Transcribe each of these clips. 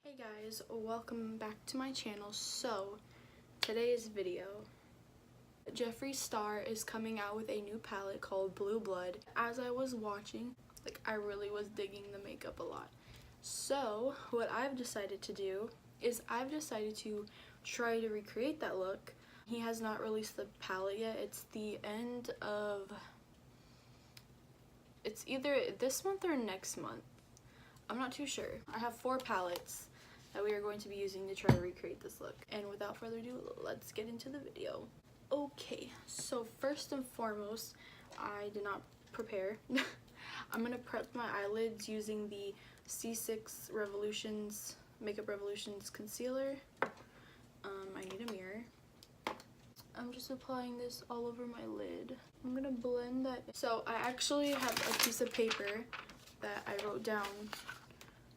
Hey guys, welcome back to my channel. So, today's video, Jeffree Star is coming out with a new palette called Blue Blood. As I was watching, I really was digging the makeup a lot. So, what I've decided to do is I've decided to try to recreate that look. He has not released the palette yet. It's the end of, it's either this month or next month. I'm not too sure. I have 4 palettes that we are going to be using to try to recreate this look. And without further ado, let's get into the video. Okay, so first and foremost, I did not prepare. I'm gonna prep my eyelids using the C6 Revolutions Makeup Revolutions concealer. I need a mirror. I'm just applying this all over my lid. I'm gonna blend that. So I actually have a piece of paper that I wrote down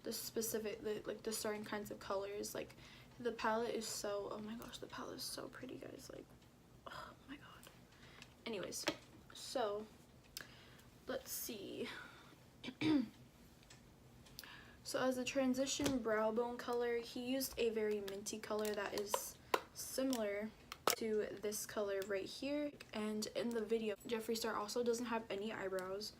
the specific, the certain kinds of colors. Like, the palette is so, oh my gosh, the palette is so pretty, guys. Like, oh my god. Anyways, so let's see. So as a transition brow bone color, he used a very minty color that is similar to this color right here. And in the video, Jeffree Star also doesn't have any eyebrows.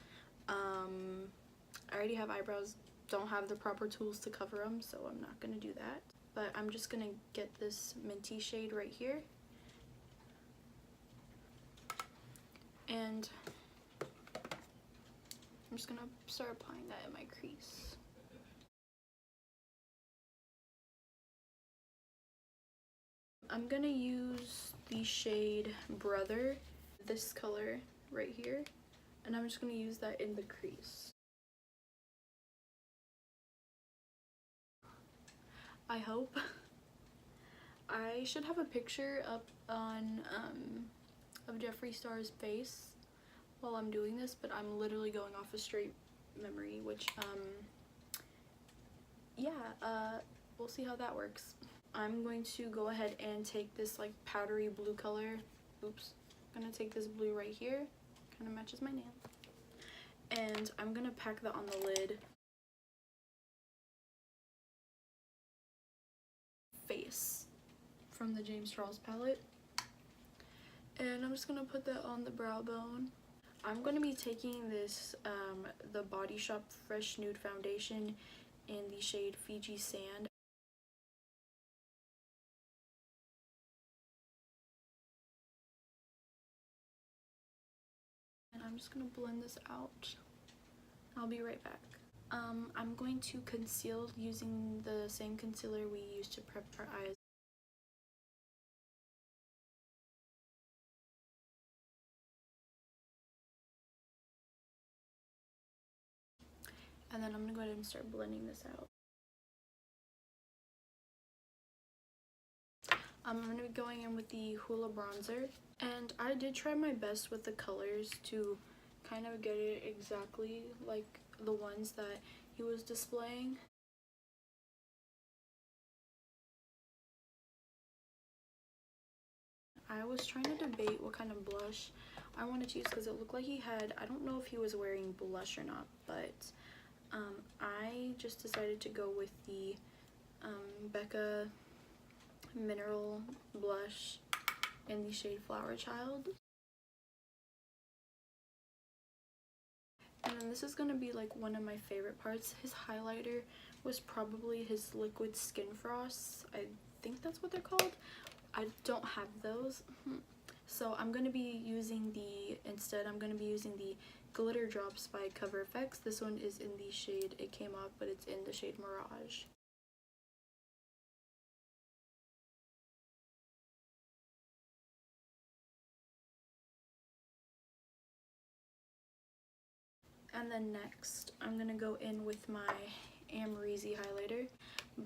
I already have eyebrows, don't have the proper tools to cover them, so I'm not gonna do that. But I'm just gonna get this minty shade right here, and I'm just gonna start applying that in my crease. I'm gonna use the shade Brother, this color right here, and I'm just gonna use that in the crease. I hope. I should have a picture up on of Jeffree Star's face while I'm doing this, but I'm literally going off a straight memory, which we'll see how that works. I'm going to go ahead and take this like powdery blue color. Oops. I'm gonna take this blue right here, kind of matches my nail, and I'm gonna pack that on the lid. Face from the James Charles palette, and I'm just gonna put that on the brow bone. I'm gonna be taking this the Body Shop Fresh Nude Foundation in the shade Fiji Sand. And I'm just gonna blend this out. I'll be right back. I'm going to conceal using the same concealer we used to prep our eyes. And then I'm gonna go ahead and start blending this out. I'm gonna be going in with the Hoola bronzer, and I did try my best with the colors to kind of get it exactly like the ones that he was displaying. I was trying to debate what kind of blush I wanted to use because it looked like he had, I don't know if he was wearing blush or not, but I just decided to go with the Becca Mineral Blush in the shade Flower Child. And then this is going to be like one of my favorite parts. His highlighter was probably his liquid skin frosts. I think that's what they're called. I don't have those. So I'm going to be using I'm going to be using the Glitter Drops by Cover FX. This one is in the shade It Came Off, but it's in the shade Mirage. And then next, I'm going to go in with my Amrezy highlighter,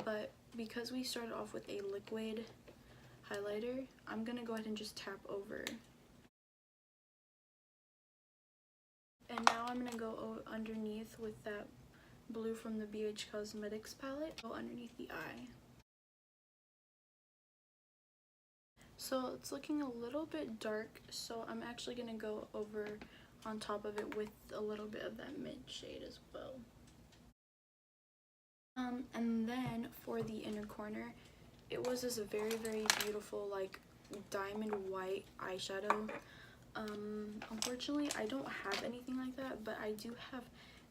but because we started off with a liquid highlighter, I'm going to go ahead and just tap over. And now I'm going to go underneath with that blue from the BH Cosmetics palette, go underneath the eye. So it's looking a little bit dark, so I'm actually going to go over on top of it with a little bit of that mid shade as well. And then for the inner corner, it was this very, very beautiful like diamond white eyeshadow. Unfortunately I don't have anything like that, but I do have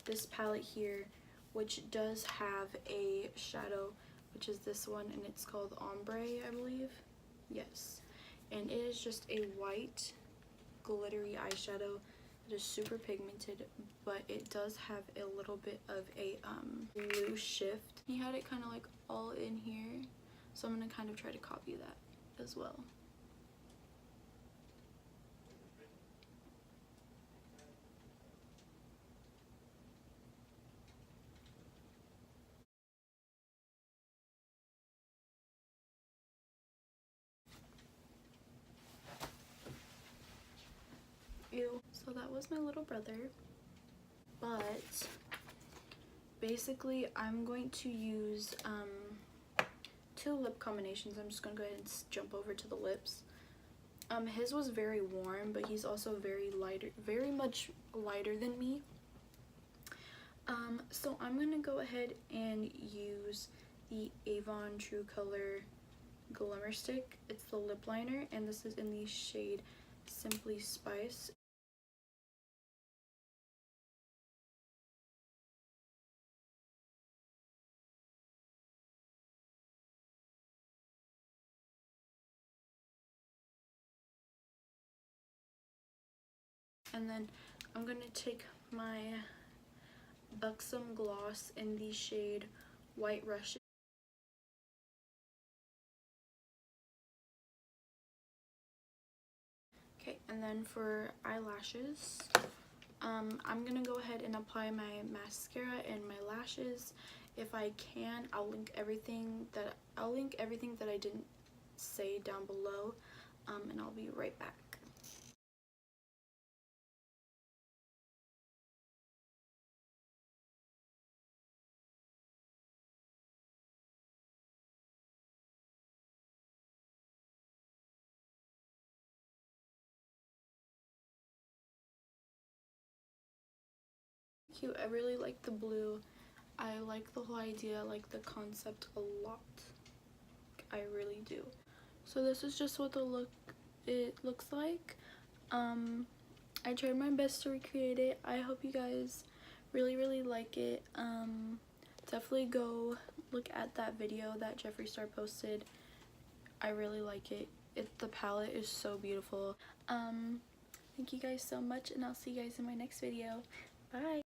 this palette here which does have a shadow, which is this one, and it's called Ombre, I believe. Yes, and it is just a white glittery eyeshadow. It is super pigmented, but it does have a little bit of a blue shift. He had it kind of like all in here, so I'm gonna kind of try to copy that as well. Ew. So that was my little brother, but basically I'm going to use two lip combinations. I'm just gonna go ahead and jump over to the lips. His was very warm, but he's also very much lighter than me. So I'm gonna go ahead and use the Avon True Color Glimmer Stick. It's the lip liner, and this is in the shade Simply Spice. And then I'm gonna take my Buxom Gloss in the shade White Russian. Okay, and then for eyelashes, I'm gonna go ahead and apply my mascara and my lashes. If I can, I'll link everything that I didn't say down below, and I'll be right back. Cute. I really like the blue. I like the whole idea, I like the concept a lot. I really do. So this is just what it looks like. I tried my best to recreate it. I hope you guys really like it. Definitely go look at that video that Jeffree Star posted. I really like it. The palette is so beautiful. Thank you guys so much, and I'll see you guys in my next video. Bye.